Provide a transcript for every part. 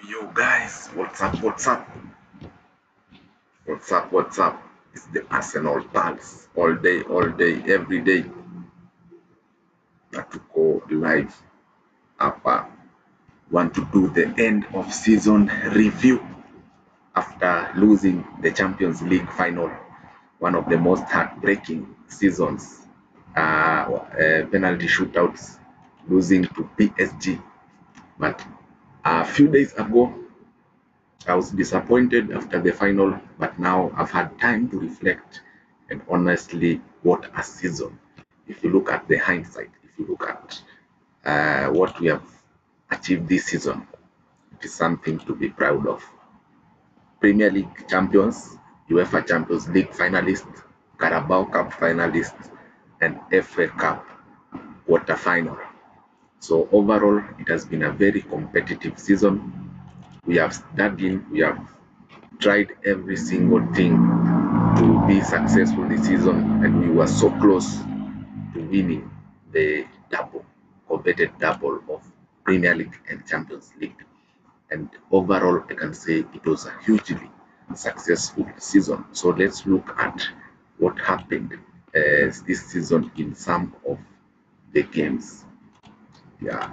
Yo guys, what's up? What's up? What's up? What's up? It's the Arsenal Pulse all day, every day. To go live hapa. Want to do the end of season review after losing the Champions League final, one of the most heartbreaking seasons. Penalty shootouts, losing to PSG. But a few days ago, I was disappointed after the final, but now I've had time to reflect and honestly, what a season. If you look at the hindsight, if you look at what we have achieved this season, it is something to be proud of. Premier League champions, UEFA Champions League finalists, Carabao Cup finalists, and FA Cup quarter final. So overall, it has been a very competitive season. We have dug in, we have tried every single thing to be successful this season, and we were so close to winning the double, coveted double of Premier League and Champions League. And overall, I can say it was a hugely successful season. So let's look at what happened this season in some of the games. Yeah.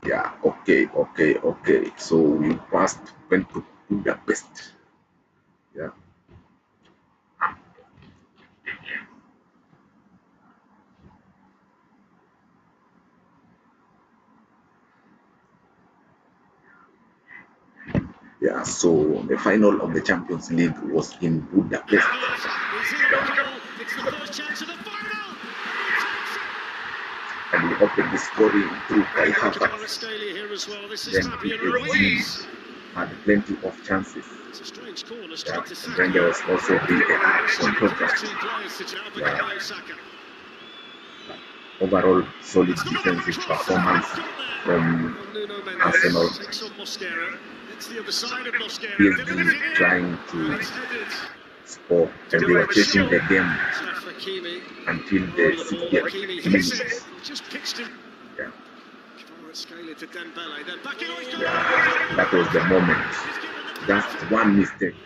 Yeah, okay. So we went to Budapest. Yeah, yeah. So the final of the Champions League was in Budapest. And we opened the scoring through Kai Havertz. Then PSG had plenty of chances. Yeah. And then there was also the controversy. Yeah. Overall, solid defensive performance from Arsenal. PSG trying to score, and they were chasing the game until the 60th minute. Yeah. Yeah, that was the moment. Just one mistake,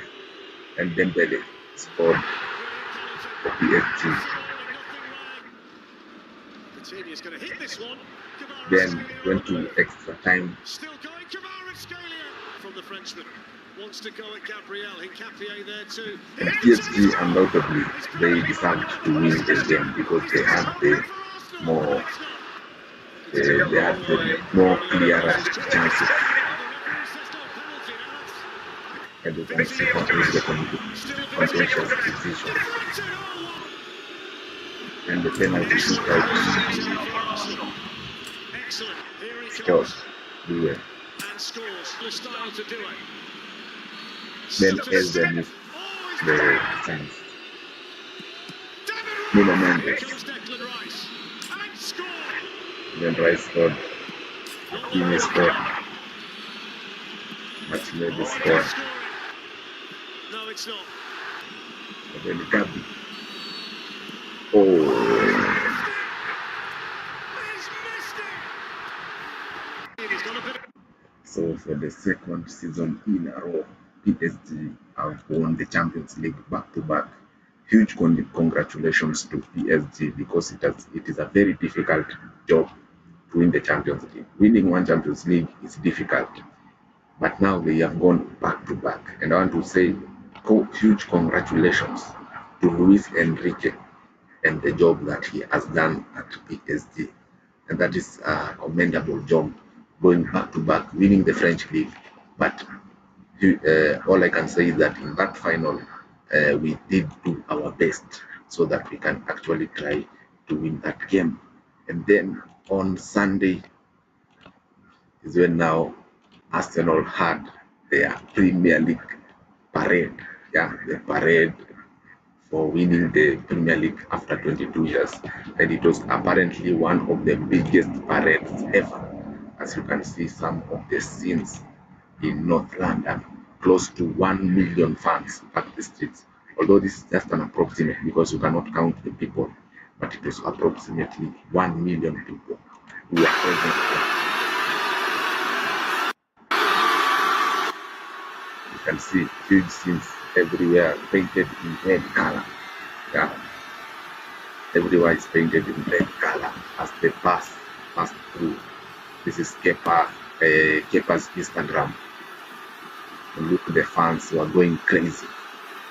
and Dembele scored for PSG. Then went to extra time. From the Frenchman. Wants to go at Gabriel. Hincapié there too. And PSG undoubtedly they deserved to win the game because they had the more clearer chances. And they can see the contentious decision. And the penalty shootout scored. And scores the style to do it. Then Elden missed the chance. Nuno Mendes. Then Rice scored. Hakimi scored. Martinelli scored. No, it's not. And then Gabi. Oh. So for the second season in a row, PSG have won the Champions League back to back. Huge congratulations to PSG because it is a very difficult job to win the Champions League. Winning one Champions League is difficult, but now they have gone back to back. And I want to say huge congratulations to Luis Enrique and the job that he has done at PSG. And that is a commendable job, going back to back, winning the French league. But all I can say is that in that final, we did do our best so that we can actually try to win that game. And then on Sunday is when now Arsenal had their Premier League parade. Yeah, the parade for winning the Premier League after 22 years. And it was apparently one of the biggest parades ever. As you can see, some of the scenes in North London, close to 1 million fans packed the streets. Although this is just an approximate because you cannot count the people. but it was approximately 1 million people who were present there. You can see huge scenes everywhere painted in red color. Yeah, everywhere is painted in red color as they pass through. This is Kepa's Instagram. And look, the fans were going crazy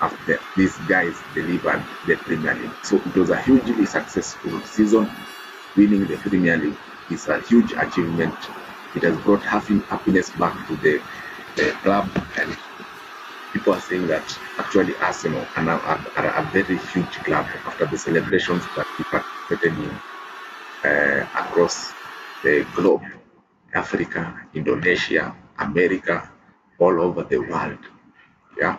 after these guys delivered the Premier League. So it was a hugely successful season. Winning the Premier League is a huge achievement. It has brought happiness back to the club, and people are saying that actually Arsenal are now a very huge club after the celebrations that we participated in across the globe, Africa, Indonesia, America, all over the world. Yeah.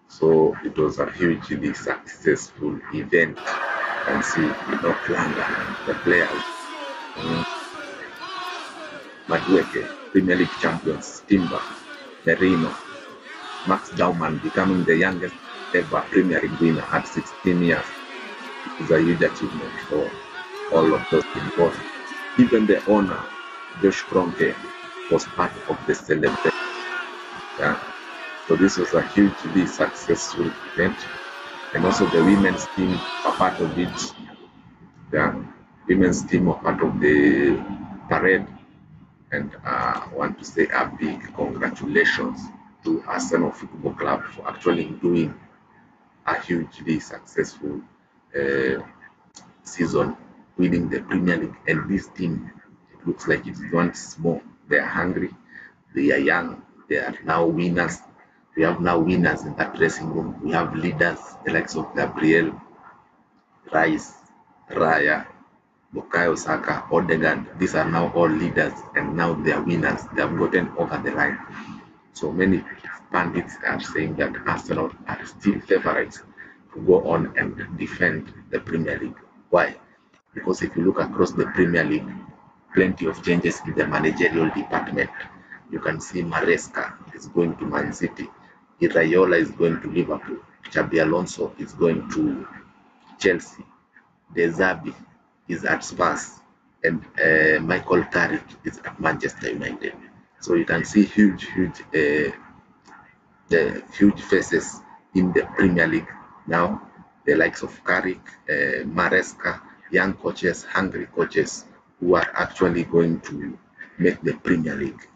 So it was a hugely successful event. You can see in North London, the players, Madueke, Premier League champions, Timber, Merino, Max Dauman becoming the youngest ever Premier League winner at 16 years. It is a huge achievement for all of those involved. Even the owner, Josh Kroenke, was part of the celebration. Yeah. So this was a hugely successful event. And also the women's team are part of it. The women's team are part of the parade. And I want to say a big congratulations to Arsenal Football Club for actually doing a hugely successful uh, season, winning the Premier League. And this team, it looks like it wants more. They are hungry, they are young, they are now winners. We have now winners in that dressing room. We have leaders, the likes of Gabriel, Rice, Raya, Bukayo Saka, Odegaard. These are now all leaders, and now they are winners. They have gotten over the line. So many pundits are saying that Arsenal are still favourites to go on and defend the Premier League. Why? Because if you look across the Premier League, plenty of changes in the managerial department. You can see Maresca is going to Man City, Iraola is going to Liverpool, Xabi Alonso is going to Chelsea, De Zerbi is at Spurs, and Michael Carrick is at Manchester United. So you can see huge faces in the Premier League now. The likes of Carrick, Maresca, young coaches, hungry coaches who are actually going to make the Premier League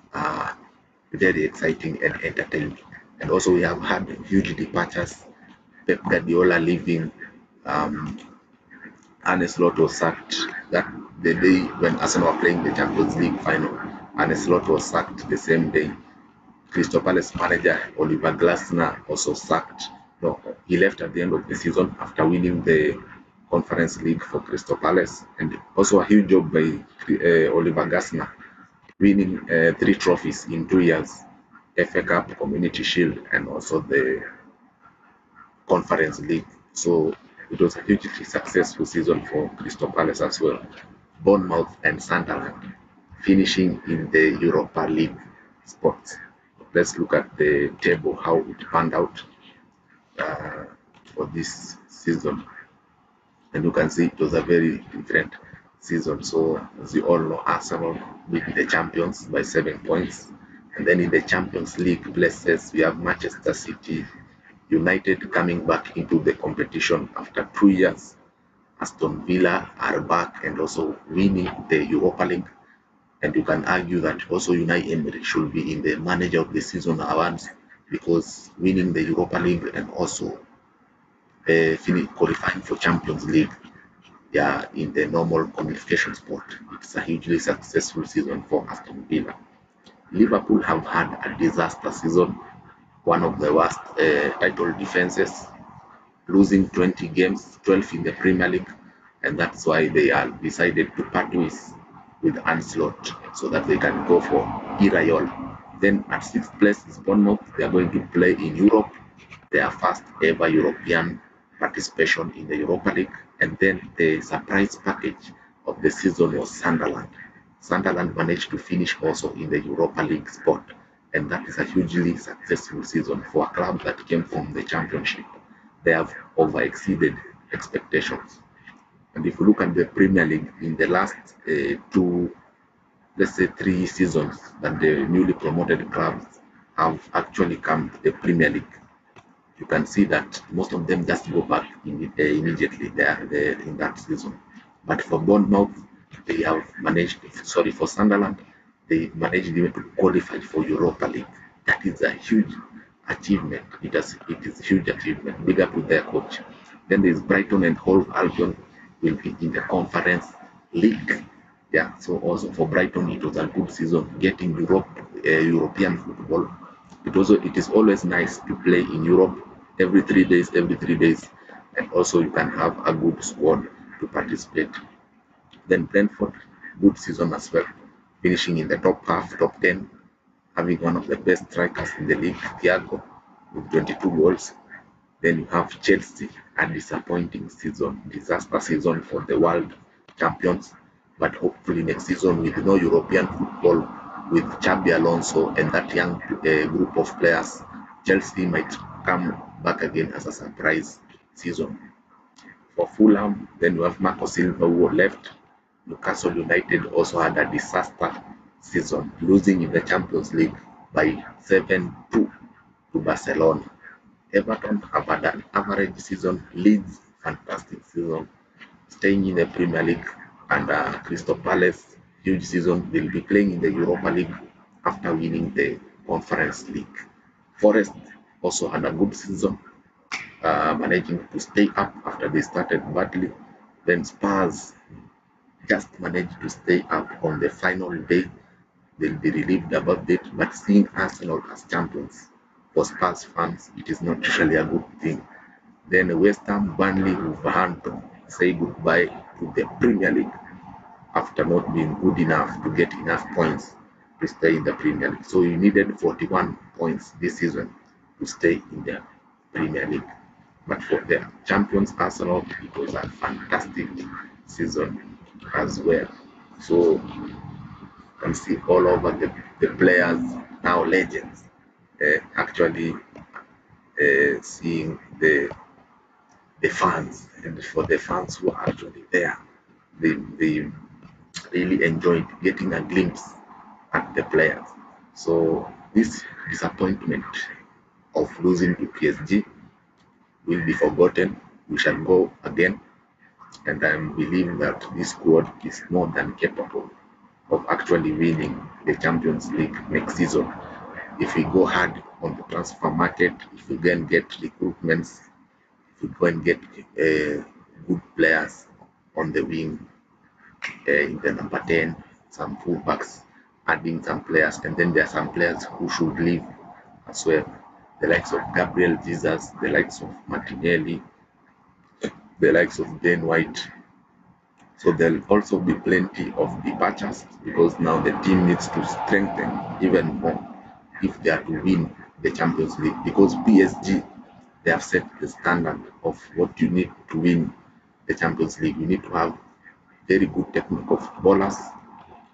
very exciting and entertaining. And also we have had huge departures. Pep Guardiola leaving, Arne Slot was sacked that the day when Arsenal were playing the Champions League final. Arne Slot was sacked the same day. Crystal Palace manager Oliver Glasner also sacked. No, he left at the end of the season after winning the Conference League for Crystal Palace, and also a huge job by Oliver Glasner, winning 3 trophies in 2 years: FA Cup, Community Shield, and also the Conference League. So it was a hugely successful season for Crystal Palace as well. Bournemouth and Sunderland finishing in the Europa League spots. Let's look at the table, how it panned out for this season. And you can see it was a very different season. So as you all know, Arsenal beat the champions by 7 points. And then in the Champions League places, we have Manchester City United coming back into the competition after 2 years. Aston Villa are back and also winning the Europa League. And you can argue that also Unai Emery should be in the Manager of the Season awards, because winning the Europa League and also qualifying for Champions League, yeah, in the normal qualification sport, it's a hugely successful season for Aston Villa. Liverpool have had a disaster season, one of the worst title defenses, losing 20 games, 12 in the Premier League, and that's why they are decided to part ways with Ancelotti so that they can go for Iraola. Then at 6th place is Bournemouth. They are going to play in Europe, their first ever European participation in the Europa League. And then the surprise package of the season was Sunderland. Sunderland managed to finish also in the Europa League spot, and that is a hugely successful season for a club that came from the Championship. They have over exceeded expectations. And if you look at the Premier League in the last two, let's say 3 seasons that the newly promoted clubs have actually come to the Premier League, you can see that most of them just go back immediately there in that season. But for Bournemouth, they have managed, sorry, for Sunderland, they managed even to qualify for Europa League. That is a huge achievement. It is a huge achievement. Big up to their coach. Then there's Brighton and Hove Albion will be in the Conference League. Yeah, so also for Brighton, it was a good season getting European football. It is always nice to play in Europe every 3 days, and also you can have a good squad to participate. Then Brentford, good season as well, finishing in the top half, top 10, having one of the best strikers in the league, Thiago, with 22 goals. Then you have Chelsea, a disappointing season, disaster season for the world champions. But hopefully next season with no European football, with Xabi Alonso and that young group of players, Chelsea might come back again as a surprise season. For Fulham, then you have Marco Silva who left. Newcastle United also had a disaster season, losing in the Champions League by 7-2 to Barcelona. Everton have had an average season. Leeds, fantastic season, staying in the Premier League. And Crystal Palace, huge season. They'll be playing in the Europa League after winning the Conference League. Forest also had a good season, managing to stay up after they started badly. Then Spurs just managed to stay up on the final day. They'll be relieved about it, but seeing Arsenal as champions for Spurs fans, it is not usually a good thing. Then West Ham, Burnley, Wolverhampton say goodbye to the Premier League after not being good enough to get enough points to stay in the Premier League. So you needed 41 points this season to stay in the Premier League. But for the champions Arsenal, it was a fantastic season as well. So you can see all over the players, now legends, actually seeing the fans, and for the fans who are actually there, they really enjoyed getting a glimpse at the players. So this disappointment of losing to PSG will be forgotten. We shall go again, and I'm believing that this squad is more than capable of actually winning the Champions League next season. If we go hard on the transfer market, if we can get recruitments, if we go and get good players on the wing, in the number 10, some fullbacks, adding some players, and then there are some players who should leave as well. The likes of Gabriel Jesus, the likes of Martinelli, the likes of Ben White. So there'll also be plenty of departures because now the team needs to strengthen even more if they are to win the Champions League. Because PSG, they have set the standard of what you need to win the Champions League. You need to have very good technical footballers.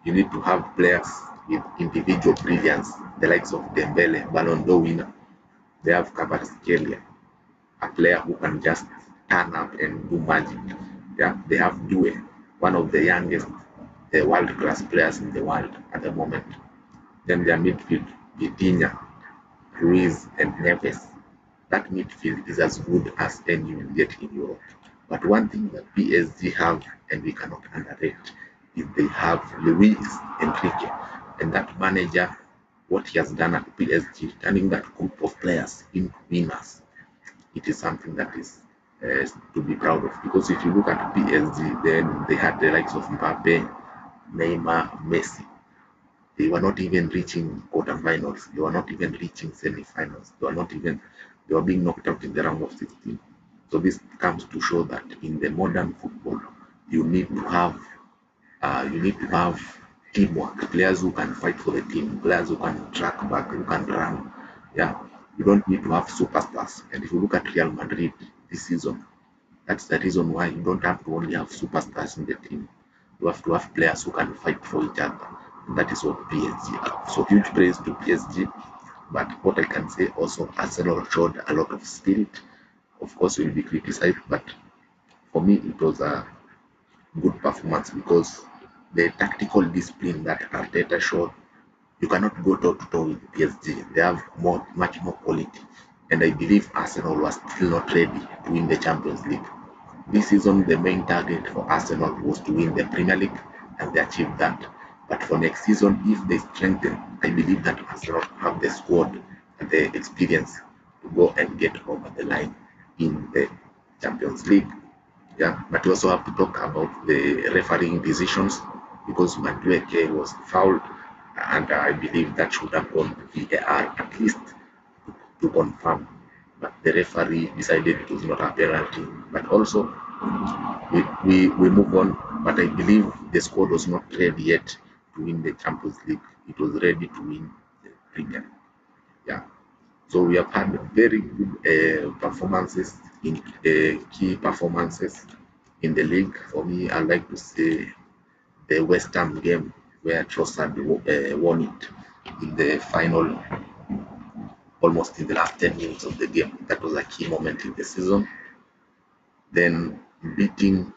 You need to have players with individual brilliance, the likes of Dembele, Ballon d'Or winner. They have Kvaratskhelia, a player who can just turn up and do magic. Yeah, they have Due, one of the youngest world-class players in the world at the moment. Then their midfield, Vitinha, Ruiz, and Neves. That midfield is as good as any you will get in Europe. But one thing that PSG have, and we cannot underrate, is they have Luis Enrique, and that manager, what he has done at PSG, turning that group of players into winners. It is something that is to be proud of. Because if you look at PSG, then they had the likes of Mbappe, Neymar, Messi. They were not even reaching quarterfinals. They were not even reaching semi-finals. They were being knocked out in the round of 16. So this comes to show that in the modern football, you need to have teamwork, players who can fight for the team, players who can track back, who can run. Yeah, you don't need to have superstars. And if you look at Real Madrid this season, that's the reason why you don't have to only have superstars in the team. You have to have players who can fight for each other. And that is what PSG have. So huge praise to PSG. But what I can say also, Arsenal showed a lot of spirit. Of course, will be criticized, but for me, it was a good performance because the tactical discipline that Arteta showed, you cannot go toe to toe with PSG. They have much more quality, and I believe Arsenal was still not ready to win the Champions League. This season, the main target for Arsenal was to win the Premier League, and they achieved that. But for next season, if they strengthen, I believe that Arsenal have the squad and the experience to go and get over the line in the Champions League. Yeah, but we also have to talk about the refereeing decisions because Madueke was fouled, and I believe that should have gone to VAR at least to confirm. But the referee decided it was not a penalty. But also, we move on. But I believe the squad was not ready yet to win the Champions League. It was ready to win the Premier League. Yeah. So we have had very good performances in key performances in the league. For me, I like to say the West Ham game where Trossard won it in the final, almost in the last 10 minutes of the game. That was a key moment in the season. Then beating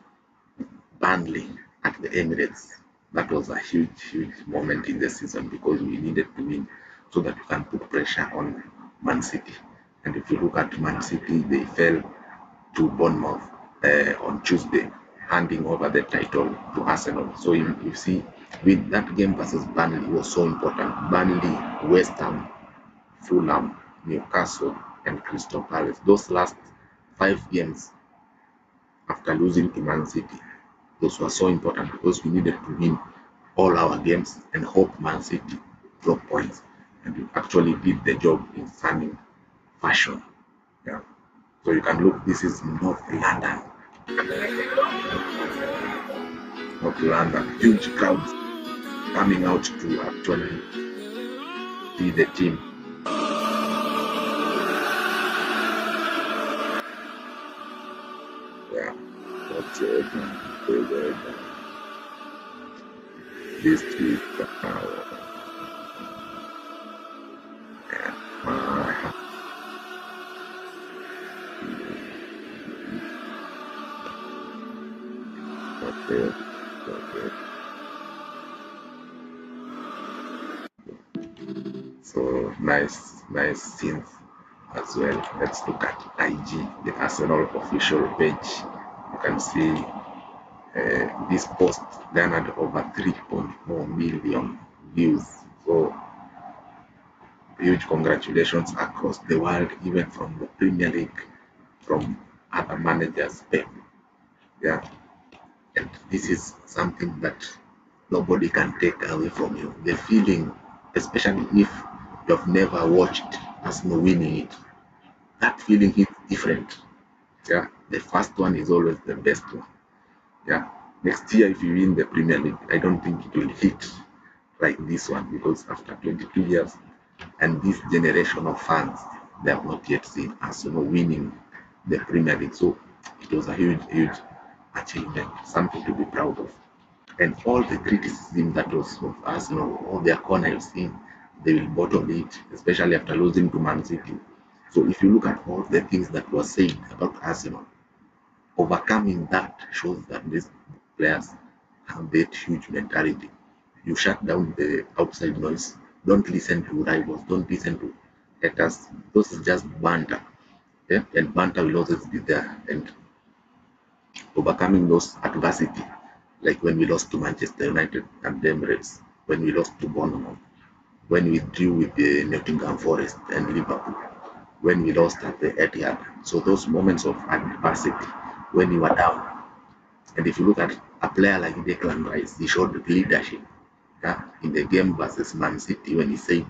Burnley at the Emirates, that was a huge moment in the season because we needed to win so that we can put pressure on Man City. And if you look at Man City, they fell to Bournemouth on Tuesday, handing over the title to Arsenal. So you see, with that game versus Burnley was so important. Burnley, West Ham, Fulham, Newcastle, and Crystal Palace. Those last 5 games after losing to Man City, those were so important because we needed to win all our games and hope Man City drop points. And we actually did the job in stunning fashion. Yeah. So you can look, this is North London. North London, huge crowds coming out to actually see the team. Yeah, that's it. This is okay. So nice scenes as well. Let's look at IG, the Arsenal official page. You can see this post garnered over 3.4 million views. So huge congratulations across the world, even from the Premier League, from other managers. Yeah, and this is something that nobody can take away from you. The feeling, especially if you have never watched Arsenal winning it, that feeling is different. Yeah, the first one is always the best one. Yeah, next year if you win the Premier League, I don't think it will hit like this one because after 22 years and this generation of fans, they have not yet seen Arsenal winning the Premier League. So it was a huge achievement, something to be proud of. And all the criticism that was of Arsenal, all their corners in, they will bottle it, especially after losing to Man City. So if you look at all the things that were said about Arsenal, overcoming that shows that these players have that huge mentality. You shut down the outside noise. Don't listen to rivals. Don't listen to haters. Those is just banter. Yeah? And banter will always be there. And overcoming those adversity, like when we lost to Manchester United and the Emirates, when we lost to Bournemouth, when we drew with the Nottingham Forest and Liverpool, when we lost at the Etihad. So those moments of adversity, when you are down, and if you look at a player like Declan Rice, he showed leadership, yeah, in the game versus Man City when he said,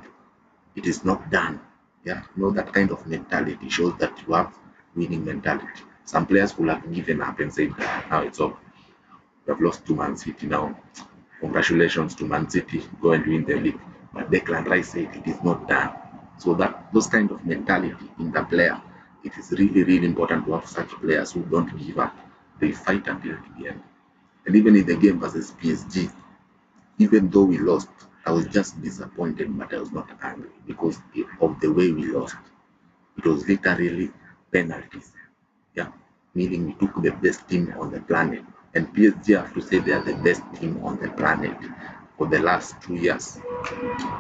"It is not done." Yeah, you know that kind of mentality shows that you have winning mentality. Some players will have given up and said, "Now it's over. You have lost to Man City now. Congratulations to Man City. Go and win the league." But Declan Rice said it is not done. So that those kind of mentality in the player, it is really important to have such players who don't give up. They fight until the end. And even in the game versus PSG, even though we lost, I was just disappointed, but I was not angry because of the way we lost. It was literally penalties. Yeah, meaning we took the best team on the planet. And PSG, I have to say, they are the best team on the planet. For the last 2 years,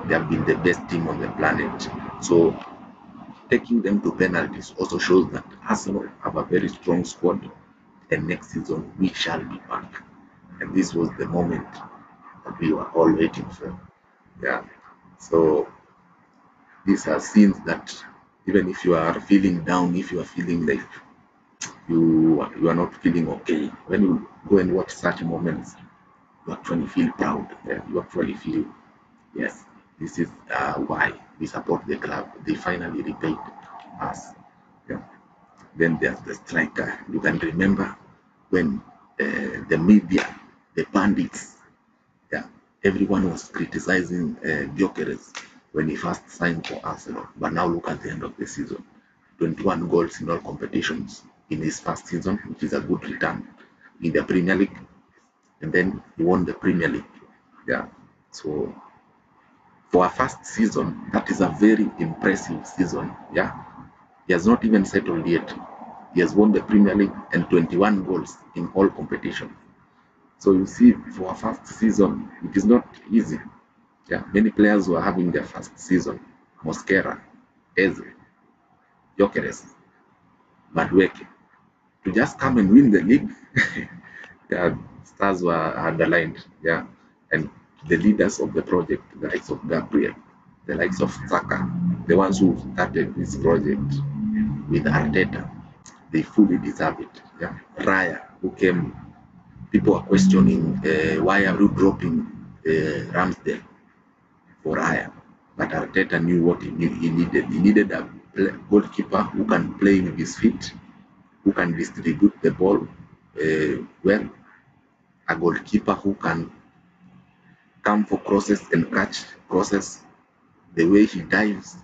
they have been the best team on the planet. So taking them to penalties also shows that Arsenal have a very strong squad, and next season we shall be back. And this was the moment that we were all waiting for. Yeah. So these are scenes that even if you are feeling down, if you are feeling like you are not feeling okay, when you go and watch such moments, you actually feel proud. Yeah, you actually feel, yes, this is why we support the club. They finally repaid us. Yeah. Then there's the striker. You can remember when the media, the bandits, yeah, everyone was criticizing Gyökeres when he first signed for Arsenal. But now look at the end of the season. 21 goals in all competitions in his first season, which is a good return in the Premier League. And then he won the Premier League. Yeah. So for a first season, that is a very impressive season. Yeah. He has not even settled yet. He has won the Premier League and 21 goals in all competitions. So you see, for a first season, it is not easy. Yeah, many players were having their first season. Mosquera, Eze, Gyökeres, Madueke. To just come and win the league, yeah, stars were underlined. Yeah, and the leaders of the project, the likes of Gabriel, the likes of Saka, the ones who started this project with Arteta, they fully deserve it. Yeah, Raya, who came, people are questioning why are you dropping Ramsdale for Raya, but Arteta knew what he knew he needed. He needed a goalkeeper who can play with his feet, who can distribute the ball well, a goalkeeper who can come for crosses and catch crosses. The way he dives,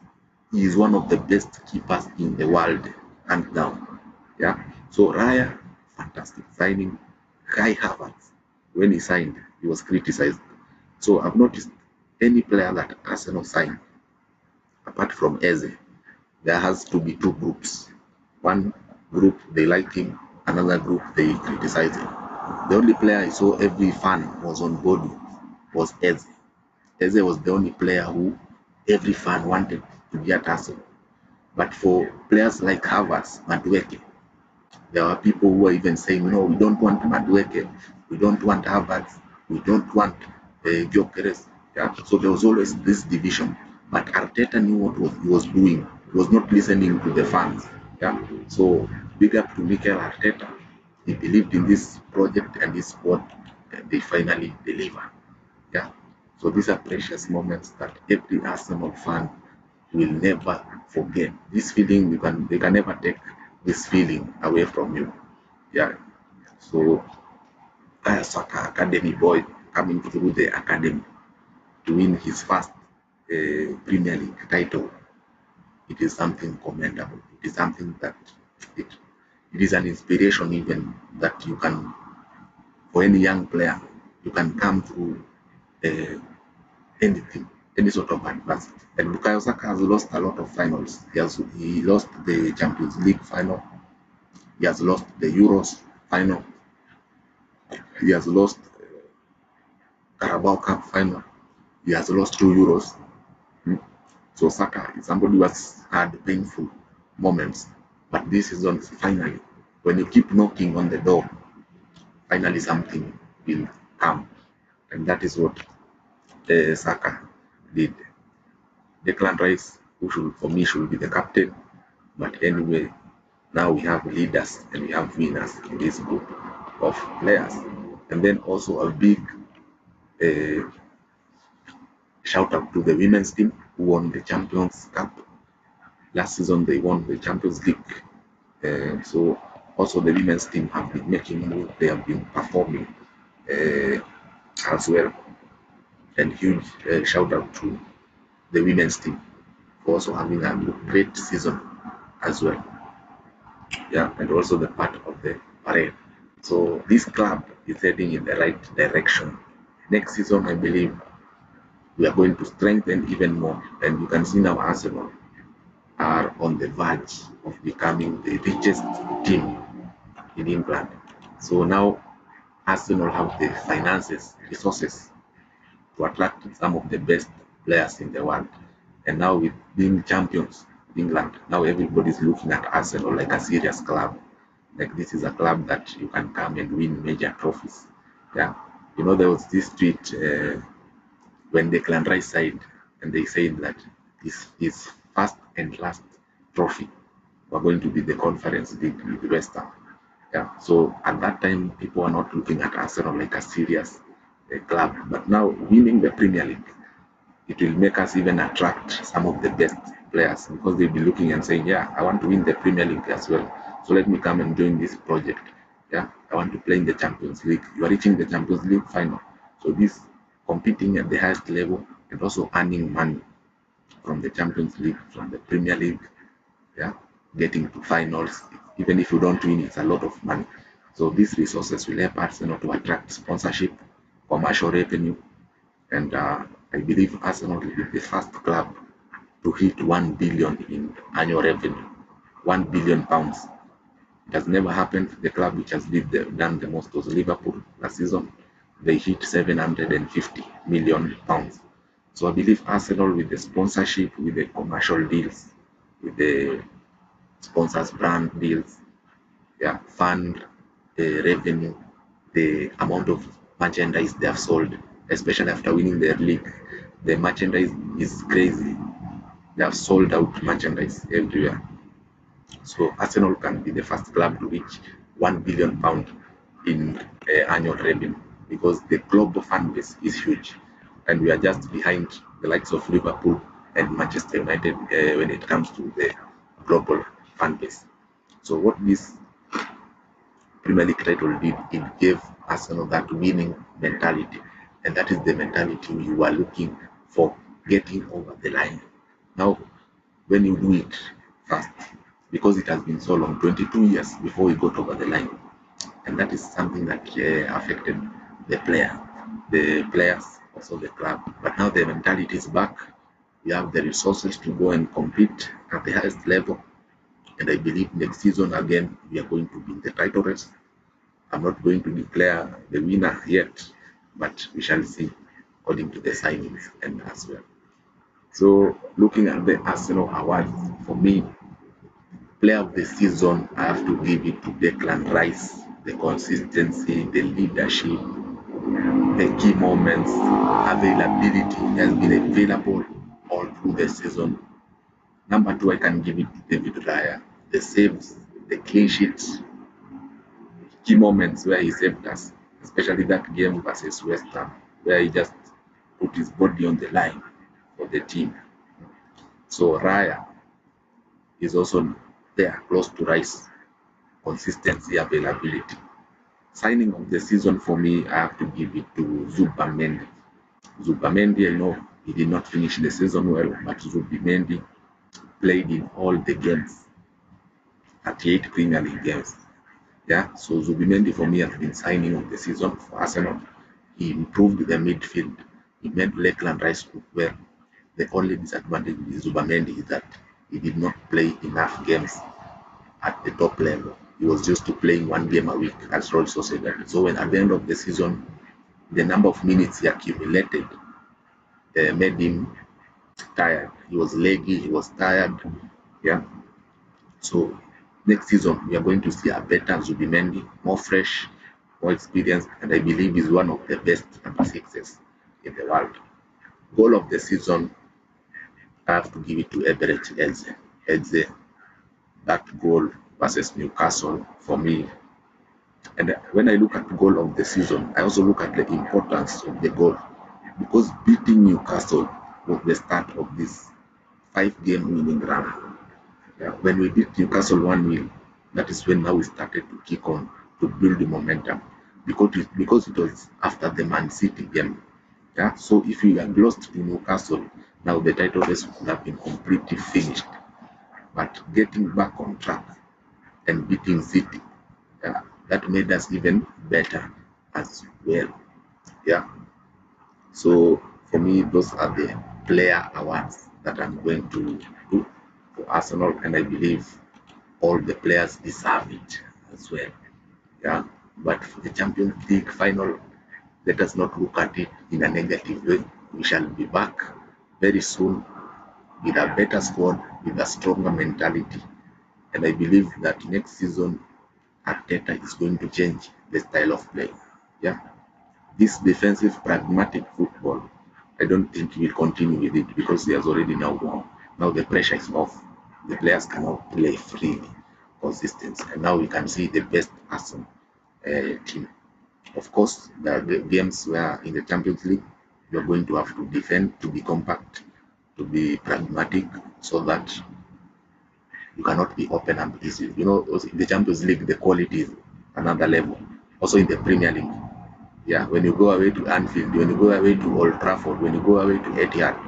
he is one of the best keepers in the world, hands down. Yeah. So Raya, fantastic signing. Kai Havertz, when he signed, he was criticized. So I've noticed any player that Arsenal signed, apart from Eze, there has to be two groups. One group they like him, another group they criticize him. The only player I saw every fan was on board with was Eze. Eze was the only player who every fan wanted to be at Arsenal. But for players like Havertz, Madueke, there were people who were even saying, no, we don't want Madueke, we don't want Havertz, we don't want Gyökeres. Yeah. So there was always this division. But Arteta knew what he was doing. He was not listening to the fans. Yeah. So big up to Mikel Arteta. He believed in this project and this squad, and they finally deliver. Yeah. So these are precious moments that every Arsenal fan will never forget. This feeling they can never take this feeling away from you. Yeah. So Saka Academy boy coming through the academy to win his first Premier League title. It is something commendable. It is something that it, it is an inspiration even that you can, for any young player, you can come through uh, anything, any sort of adversity. And Bukayo Saka has lost a lot of finals. He lost the Champions League final. He has lost the Euros final. He has lost Carabao Cup final. He has lost 2 Euros. So Saka is somebody who has had painful moments. But this season, finally, when you keep knocking on the door, finally something will come. And that is what Saka did. Declan Rice, who should, for me, should be the captain. But anyway, now we have leaders and we have winners in this group of players. And then also a big uh, shout out to the women's team who won the Champions Cup. Last season they won the Champions League. So also the women's team have been making moves. They have been performing as well. And huge shout out to the women's team for also having a great season as well. Yeah, and also the part of the parade. So this club is heading in the right direction. Next season, I believe we are going to strengthen even more. And you can see now Arsenal are on the verge of becoming the richest team in England. So now Arsenal have the finances, resources to attract some of the best players in the world. And now with being champions of England, now everybody's looking at Arsenal like a serious club. Like this is a club that you can come and win major trophies. Yeah, you know there was this tweet when Declan Rice signed, and they said that his first and last trophy were going to be the Conference League with West Ham. Yeah, so at that time people were not looking at Arsenal like a serious club, but now winning the Premier League, it will make us even attract some of the best players because they'll be looking and saying, yeah, I want to win the Premier League as well. So let me come and join this project. Yeah, I want to play in the Champions League. You are reaching the Champions League final. So this competing at the highest level and also earning money from the Champions League, from the Premier League, yeah, getting to finals. Even if you don't win, it's a lot of money. So these resources will help Arsenal to attract sponsorship, commercial revenue, and I believe Arsenal will be the first club to hit 1 billion in annual revenue. 1 billion pounds. It has never happened. The club which has done the most was Liverpool last season. They hit 750 million pounds. So I believe Arsenal with the sponsorship, with the commercial deals, with the sponsors brand deals, yeah, fund revenue, the amount of merchandise they have sold, especially after winning their league. The merchandise is crazy. They have sold out merchandise everywhere. So Arsenal can be the first club to reach 1 billion pound in annual revenue because the global fan base is huge, and we are just behind the likes of Liverpool and Manchester United when it comes to the global fan base. So what this Premier League title did, it gave Arsenal that winning mentality, and that is the mentality you are looking for getting over the line. Now, when you do it fast, because it has been so long, 22 years before we got over the line, and that is something that affected the players, also the club. But now the mentality is back. We have the resources to go and compete at the highest level, and I believe next season again we are going to be in the title race. I'm not going to declare the winner yet, but we shall see according to the signings and as well. So looking at the Arsenal awards, for me, player of the season, I have to give it to Declan Rice. The consistency, the leadership, the key moments, availability has been available all through the season. Number two, I can give it to David Raya. The saves, the clean sheets, key moments where he saved us, especially that game versus West Ham, where he just put his body on the line for the team. So Raya is also there, close to Rice. Consistency, availability. Signing of the season for me, I have to give it to Zubamendi. Zubamendi, I know he did not finish the season well, but Zubamendi played in all the games, 38 Premier League games. Yeah, so Zubimendi for me has been signing of the season for Arsenal. He improved the midfield. He made Declan Rice look well. The only disadvantage with Zubamendi is that he did not play enough games at the top level. He was used to playing one game a week at Royal Sociedad. So when at the end of the season, the number of minutes he accumulated made him tired. He was leggy, he was tired. Yeah. So next season we are going to see a better Zubimendi, more fresh, more experienced, and I believe he's one of the best number sixes in the world. Goal of the season, I have to give it to Everett Eze. Eze, that goal versus Newcastle for me. And when I look at goal of the season, I also look at the importance of the goal because beating Newcastle was the start of this 5-game winning run. Yeah, when we beat Newcastle 1-0, that is when now we started to kick on to build the momentum because it was after the Man City game. Yeah, so if we had lost to Newcastle, now the title race would have been completely finished. But getting back on track and beating City, yeah, that made us even better as well. Yeah, so for me, those are the player awards that I'm going to do for Arsenal, and I believe all the players deserve it as well. Yeah, but for the Champions League final, let us not look at it in a negative way. We shall be back very soon with a better squad, with a stronger mentality. And I believe that next season, Arteta is going to change the style of play. Yeah, this defensive, pragmatic football, I don't think he will continue with it because he has already now won. Now the pressure is off. The players cannot play freely, consistency, and now we can see the best Arsenal team. Of course, the games where in the Champions League, you're going to have to defend, to be compact, to be pragmatic, so that you cannot be open and easy. You know, in the Champions League, the quality is another level. Also in the Premier League, yeah, when you go away to Anfield, when you go away to Old Trafford, when you go away to Etihad,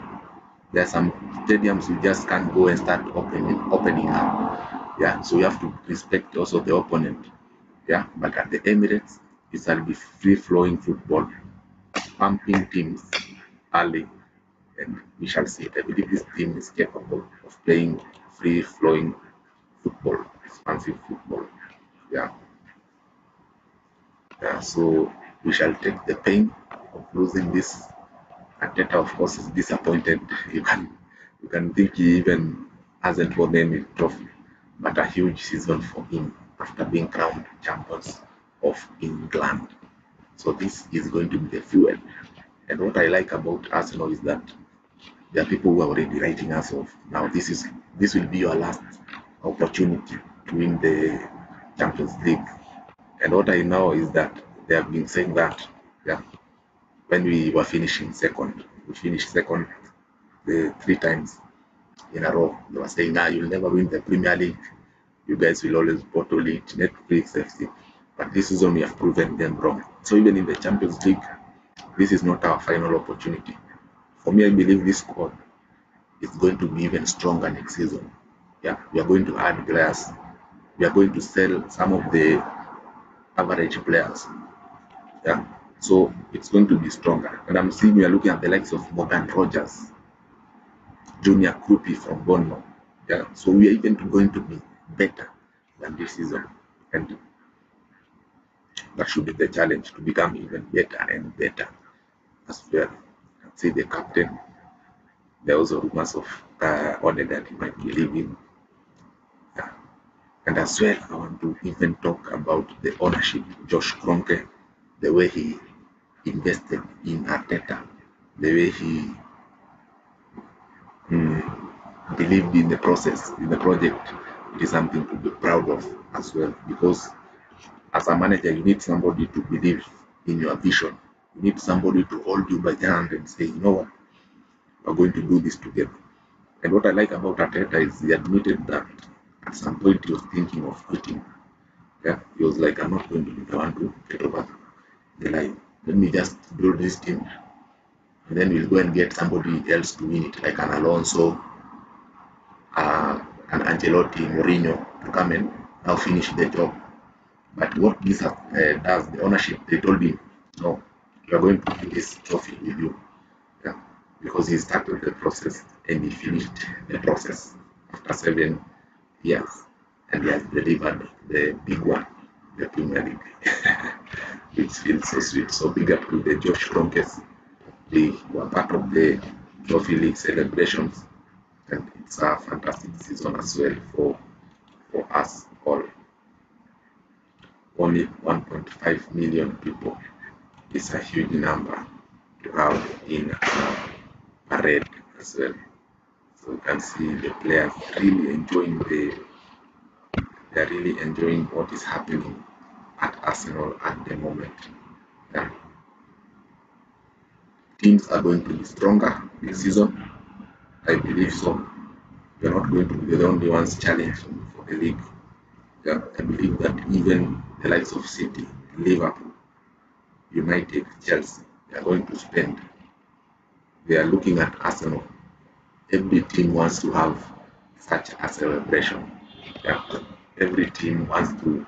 there are some stadiums you just can't go and start opening up. Yeah, so you have to respect also the opponent. Yeah, but at the Emirates, it shall be free flowing football, pumping teams early, and we shall see. I believe this team is capable of playing free flowing football, expansive football. Yeah, yeah. So we shall take the pain of losing this. Arteta, of course, is disappointed. You can think he even hasn't won any trophy, but a huge season for him after being crowned champions of England. So this is going to be the fuel. And what I like about Arsenal is that there are people who are already writing us off. Now this will be your last opportunity to win the Champions League. And what I know is that they have been saying that, yeah, when we were finishing second, we finished second the 3 times in a row. They were saying, "Ah, you'll never win the Premier League. You guys will always bottle it, Netflix FC." But this season we have proven them wrong. So even in the Champions League, this is not our final opportunity. For me, I believe this squad is going to be even stronger next season. Yeah, we are going to add players. We are going to sell some of the average players. Yeah, so it's going to be stronger. And I'm seeing we are looking at the likes of Morgan Rogers, Junior Krupi from Bournemouth. Yeah, so we are even going to be better than this season, and that should be the challenge to become even better and better as well. See the captain. There are also rumors of order that he might be leaving. Yeah. And as well, I want to even talk about the ownership, Josh Kroenke, the way he invested in Arteta, the way he believed in the process, in the project. It is something to be proud of as well, because as a manager, you need somebody to believe in your vision. You need somebody to hold you by the hand and say, you know what, we're going to do this together. And what I like about Arteta is he admitted that at some point he was thinking of quitting. Yeah, he was like, I'm not going to be the one to get over the line. Let me just build this team, and then we'll go and get somebody else to win it, like an Alonso, an Ancelotti, Mourinho, to come and now finish the job. But what this does, the ownership, they told him, no, you are going to win this trophy with you. Yeah, because he started the process and he finished the process after 7 years, and he has delivered the big one, the Premier League, which feels so sweet. So big up to the Josh Kroenkes. They were part of the Trophy League celebrations, and it's a fantastic season as well for us all. Only 1.5 million people is a huge number to have in a parade as well. So you can see the players really enjoying they're really enjoying what is happening at Arsenal at the moment. Yeah. Teams are going to be stronger this season. I believe so. We're not going to be the only ones challenging for the league. Yeah, I believe that even the likes of City, Liverpool, United, Chelsea, they are going to spend. They are looking at Arsenal. Every team wants to have such a celebration. Yeah. Every team wants to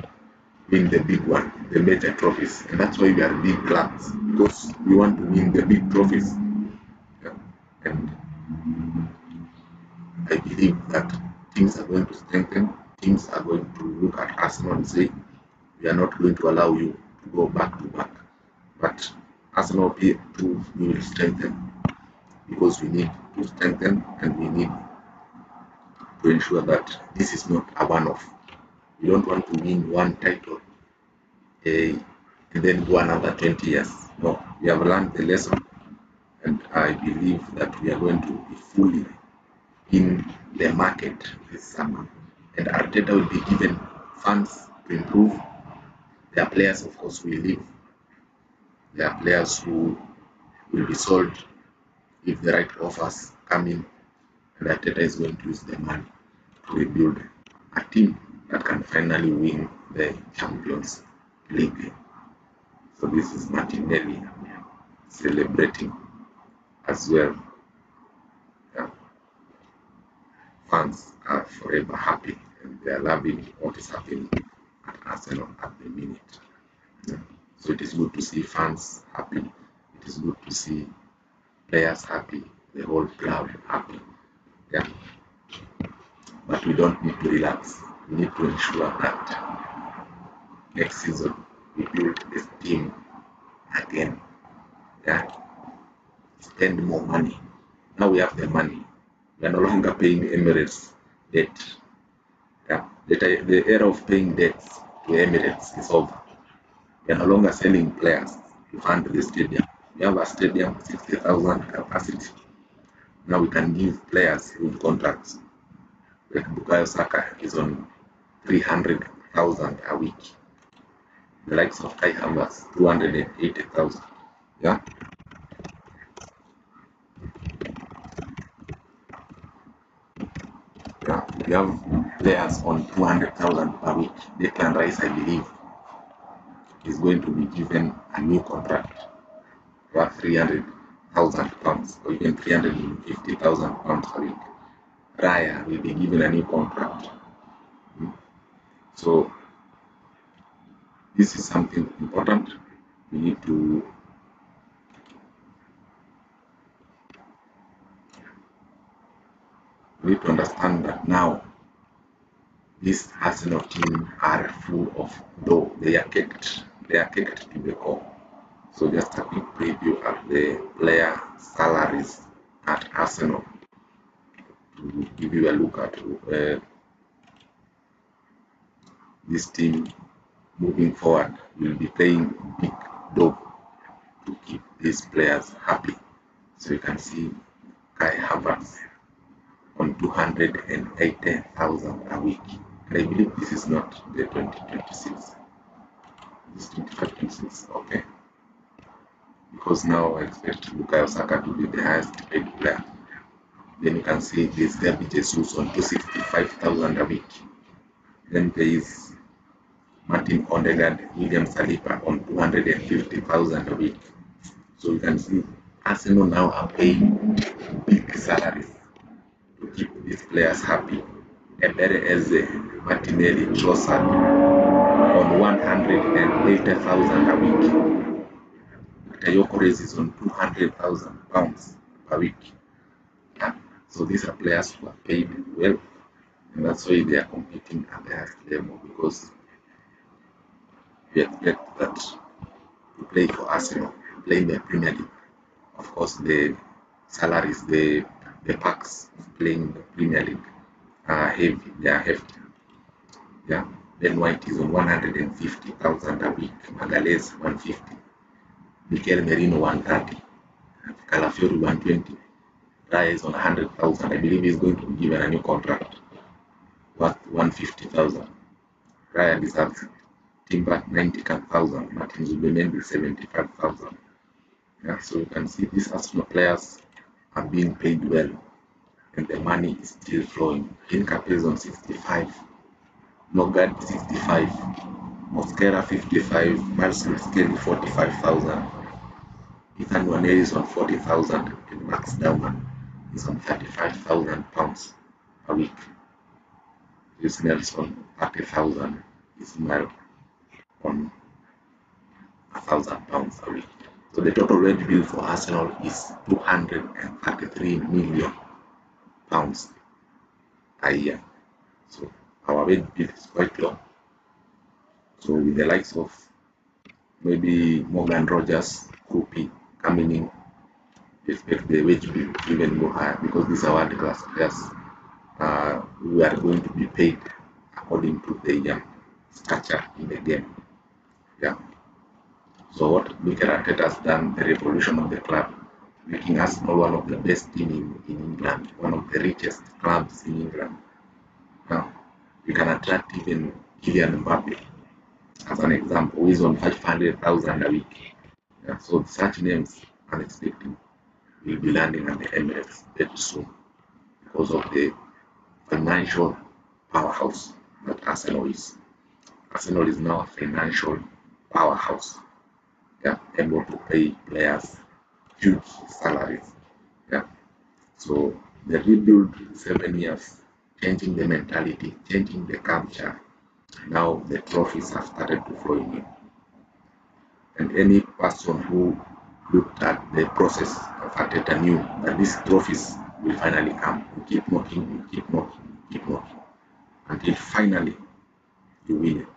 win the big one, the major trophies. And that's why we are big clubs, because we want to win the big trophies. Yeah. And I believe that teams are going to strengthen. Teams are going to look at Arsenal and say, We are not going to allow you to go back to back. But Arsenal too, we will strengthen, because we need to strengthen and we need to ensure that this is not a one-off. We don't want to win one title and then go another 20 years. No, we have learned the lesson, and I believe that we are going to be fully in the market this summer. And Arteta will be given funds to improve. Their players, of course, will leave. There are players who will be sold if the right offers come in, and Arteta is going to use the money to rebuild a team that can finally win the Champions League. So this is Martinelli celebrating as well. Yeah. Fans are forever happy and they are loving what is happening at Arsenal at the minute. Yeah. So it is good to see fans happy. It is good to see players happy, the whole club happy. Yeah. But we don't need to relax. We need to ensure that next season we build this team again. Yeah. Spend more money. Now we have the money. We are no longer paying Emirates debt. Yeah. The era of paying debts to Emirates is over. We are no longer selling players to fund the stadium. We have a stadium, 60,000 capacity. Now we can give players with contracts. Like Bukayo Saka is on 300,000 a week. The likes of Kai Havertz, 280,000. Yeah. Yeah. We have players on 200,000 per week. Declan Rice, I believe, is going to be given a new contract worth 300,000 pounds or even 350,000 pounds a week. Raya will be given a new contract. So this is something important. We need to understand that now this Arsenal team are full of dough. They are caked to the core. So just a quick preview of the player salaries at Arsenal to give you a look at this team moving forward. Will be playing big dough to keep these players happy. So you can see Kai Havertz on 280,000 a week. And I believe this is not the 2026. This is 25-26, okay. Because now I expect Bukayo Saka to be the highest paid player. Then you can see this Gabi Jesus on 265,000 a week. Then there is Martin Odegaard, William Saliba on 250,000 a week. So you can see Arsenal now are paying big salaries to keep these players happy. Ebere Eze, Martinelli, Trossard on 180,000 a week. Tayoko is on 200,000 pounds per week. Yeah. So these are players who are paid well, and that's why they are competing at the highest level, because we expect that to play for Arsenal, play in the Premier League. Of course, the salaries, the perks of playing in the Premier League are heavy. They are hefty. Yeah. Ben White is on 150,000 a week. Magalhaes 150. Mikel Merino 130. Calafiori 120. Raya is on 100,000. I believe he's going to be given a new contract worth 150,000. Raya deserves it. Timber 90,000. Martin Zubimendi 75,000. Yeah, so you can see these Arsenal players are being paid well, and the money is still flowing. Hincapié is on 65. Nogard 65. Mosquera 55. Marcel Skelly 45,000. Ethan Waneri is on 40,000, and Max Dauman is on 35,000 pounds a week. Chris Nelson 30,000. Ismail on 1,000 pounds a week. So the total wage bill for Arsenal is 233 million pounds a year. So our wage bill is quite low. So with the likes of maybe Morgan Rogers, Krupi coming in, expect the wage bill to even go higher because these are world class players. We are going to be paid according to the structure in the game. Yeah. So what Mikel Arteta has done, the revolution of the club, making Arsenal one of the best team in England, one of the richest clubs in England. Now, you can attract even Kylian Mbappe as an example, who is on 500,000 a week. Yeah, so such names unexpected will be landing at the Emirates very soon because of the financial powerhouse that Arsenal is. Arsenal is now a financial powerhouse. Yeah, able to pay players huge salaries. Yeah. So the rebuild 7 years, changing the mentality, changing the culture. Now the trophies have started to flow in. And any person who looked at the process of Arteta knew that these trophies will finally come. You keep knocking, you keep knocking, you keep knocking, until finally you win it.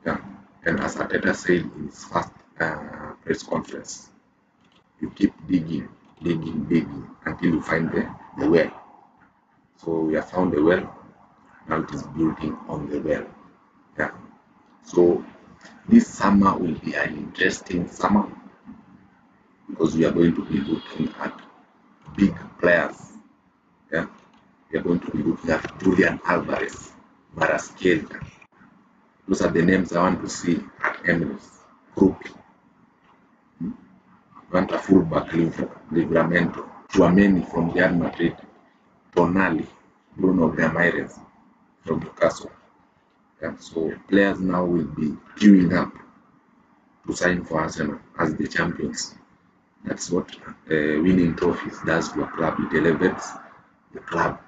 Yeah. And as Arteta said in his first press conference, you keep digging, digging, digging until you find the well. So we have found the well, now it is building on the well. Yeah. So this summer will be an interesting summer because we are going to be looking at big players. Yeah. We are going to be looking at Julian Alvarez, Varasquez. Those are the names I want to see at Emirates. Group. Want a fullback Livramento, Chouameni from Real Madrid, Tonali, Bruno Guimaraes from Newcastle. Yeah, so players now will be queuing up to sign for Arsenal as the champions. That's what winning trophies does to a club. It elevates the club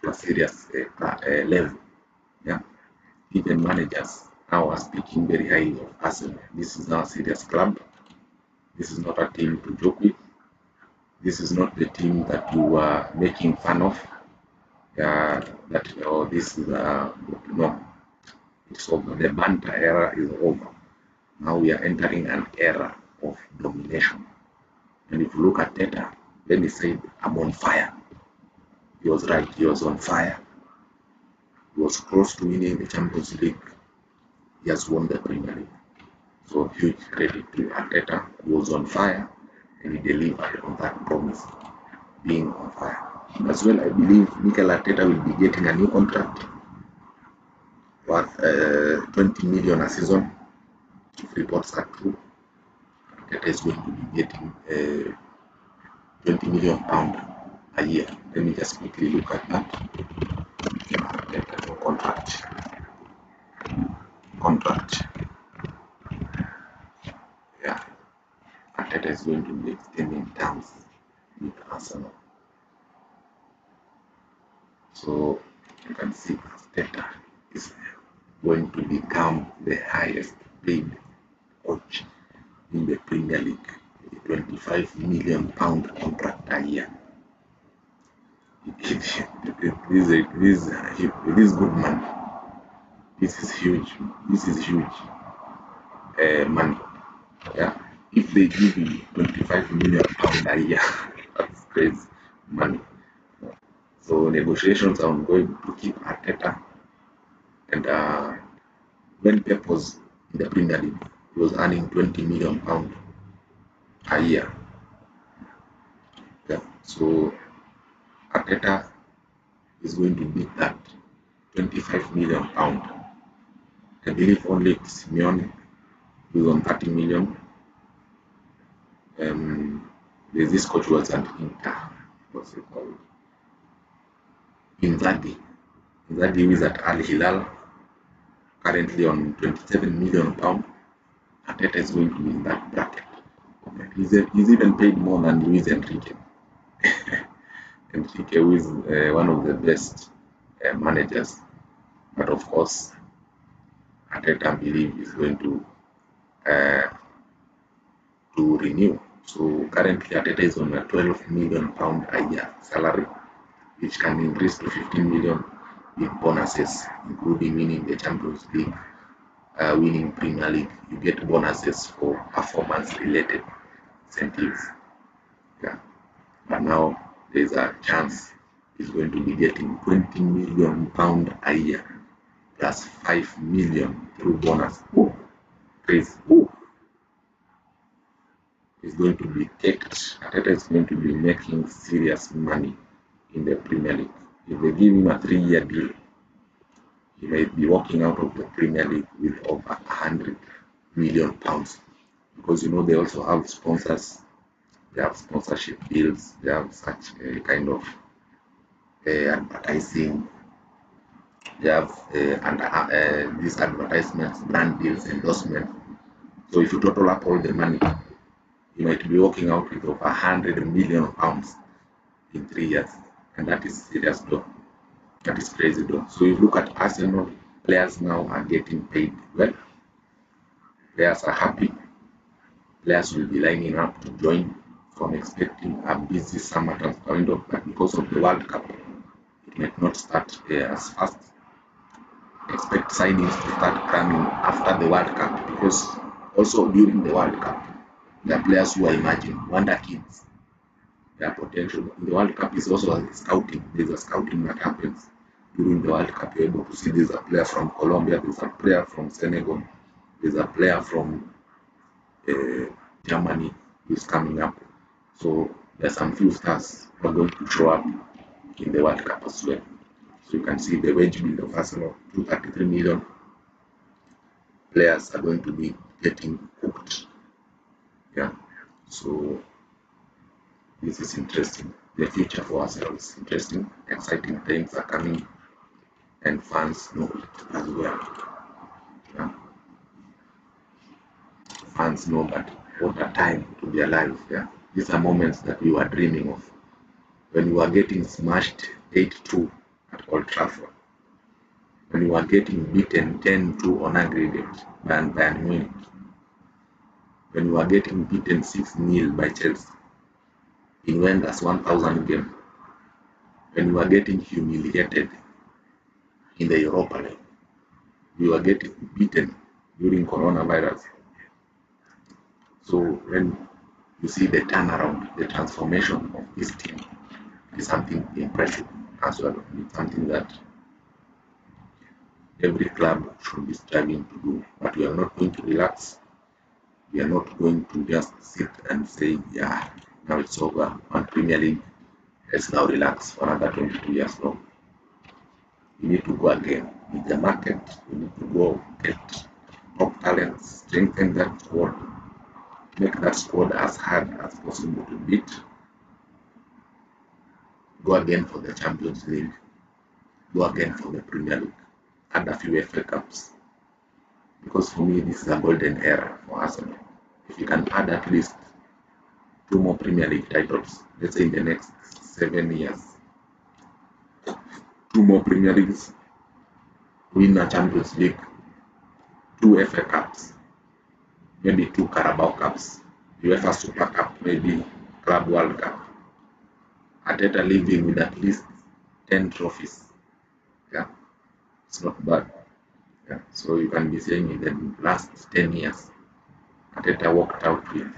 to a serious level. Yeah, even managers now are speaking very highly of Arsenal. This is now a serious club. This is not a team to joke with. This is not the team that you are making fun of. That this is no, it's over. The banter era is over. Now we are entering an era of domination. And if you look at Teta, then he said, "I'm on fire." He was right. He was on fire. He was close to winning the Champions League. He has won the Premier League. So huge credit to Arteta, who was on fire, and he delivered on that promise, being on fire. As well, I believe Mikel Arteta will be getting a new contract worth 20 million a season. If reports are true, Arteta is going to be getting 20 million pound a year. Let me just quickly look at that. Arteta contract. Yeah, Arteta is going to be extending terms with Arsenal. So you can see Arteta is going to become the highest paid coach in the Premier League, a 25 million pound contract a year. This is good money. This is huge. This is huge money. Yeah. If they give you 25 million pound a year, that's crazy money. So negotiations are ongoing to keep Arteta. And when Pep was in the Premier League, he was earning 20 million pound a year. Yeah. So Arteta is going to beat that 25 million pound. I believe only Simeone is on 30 million. There's this coach was at Inter. What's it called? Inzaghi is at Al Hilal, currently on 27 million pound. Arteta is going to be in that bracket. He's even paid more than Luis Enrique. Enrique, who is one of the best managers, but of course, Arteta, I believe, is going to renew. So currently, Arteta is on a 12 million pound a year salary, which can increase to 15 million with bonuses, including winning the Champions League, winning Premier League, you get bonuses for performance-related incentives. Yeah. But now there's a chance he's going to be getting £20 million a year plus 5 million through bonus. Oh, crazy. Oh. He's going to be kicked. Arteta is going to be making serious money in the Premier League. If they give him a 3-year deal, he may be walking out of the Premier League with over £100 million. Because they also have sponsors, they have sponsorship deals, they have such a kind of advertising, they have these advertisements, brand deals, endorsement. So if you total up all the money, you might be walking out with over £100 million in 3 years, and that is serious though. That is crazy though. So you look at Arsenal, players now are getting paid well. Players are happy. Players will be lining up to join. So I'm expecting a busy summer transfer window, but because of the World Cup, it might not start as fast. Expect signings to start coming after the World Cup, because also during the World Cup, there are players who are emerging, wonder kids. Their potential in the World Cup is also a scouting. There's a scouting that happens during the World Cup. You're able to see there's a player from Colombia, there's a player from Senegal, there's a player from Germany who's coming up. So there's some few stars who are going to show up in the World Cup as well. So you can see the wage bill of Arsenal, 233 million. Players are going to be getting cooked. Yeah. So this is interesting. The future for Arsenal is interesting. Exciting things are coming, and fans know it as well. Yeah. Fans know that what a time to be alive. Yeah. These are moments that we were dreaming of. When you are getting smashed 8-2 at Old Trafford. When you are getting beaten 10-2 on aggregate by Bayern Munich. When you are getting beaten 6-0 by Chelsea in Wenger's 1000 game. When you are getting humiliated in the Europa League. You are getting beaten during coronavirus. So when you see the turnaround, the transformation of this team, is something impressive as well. It's something that every club should be striving to do. But we are not going to relax. We are not going to just sit and say, yeah, now it's over. On Premier League, let's now relax for another 22 years. No. We need to go again with the market. We need to go get top talents, strengthen that squad, make that squad as hard as possible to beat. Go again for the Champions League. Go again for the Premier League. Add a few FA Cups. Because for me, this is a golden era for Arsenal. If you can add at least 2 more Premier League titles, let's say in the next 7 years, 2 more Premier Leagues, win a Champions League, 2 FA Cups, maybe 2 Carabao Cups, UEFA Super Cup, maybe Club World Cup. Arteta leaving with at least 10 trophies. Yeah, it's not bad. Yeah. So you can be saying in the last 10 years, Arteta walked out with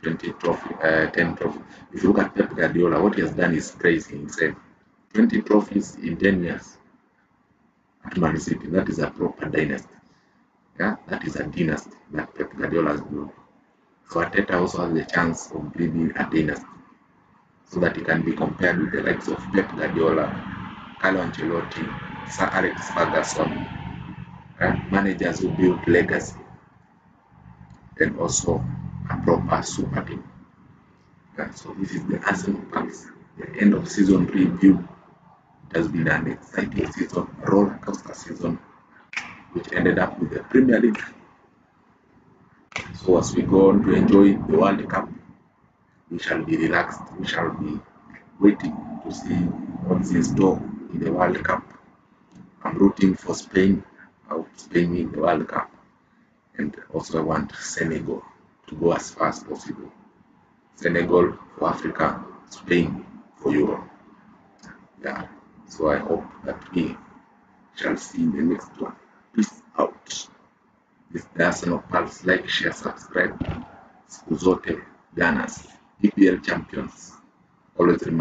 10 trophies. If you look at Pep Guardiola, what he has done is crazy himself. 20 trophies in 10 years at Man City. That is a proper dynasty. Yeah, that is a dynasty that Pep Guardiola has built. So Arteta also has the chance of building a dynasty, so that he can be compared with the likes of Pep Guardiola, Carlo Ancelotti, Sir Alex Ferguson, managers who build legacy, and also a proper super team. So this is the Arsenal Pulse, the end of season review. It has been an exciting season, roller coaster season, which ended up with the Premier League. So as we go on to enjoy the World Cup, we shall be relaxed. We shall be waiting to see what's in store in the World Cup. I'm rooting for Spain. I hope Spain win the World Cup. And also I want Senegal to go as far as possible. Senegal for Africa, Spain for Europe. Yeah. So I hope that we shall see in the next one. Peace out. This is the Arsenal Pulse. Like, share, subscribe. Siku zote Gunners, EPL champions. Always remember.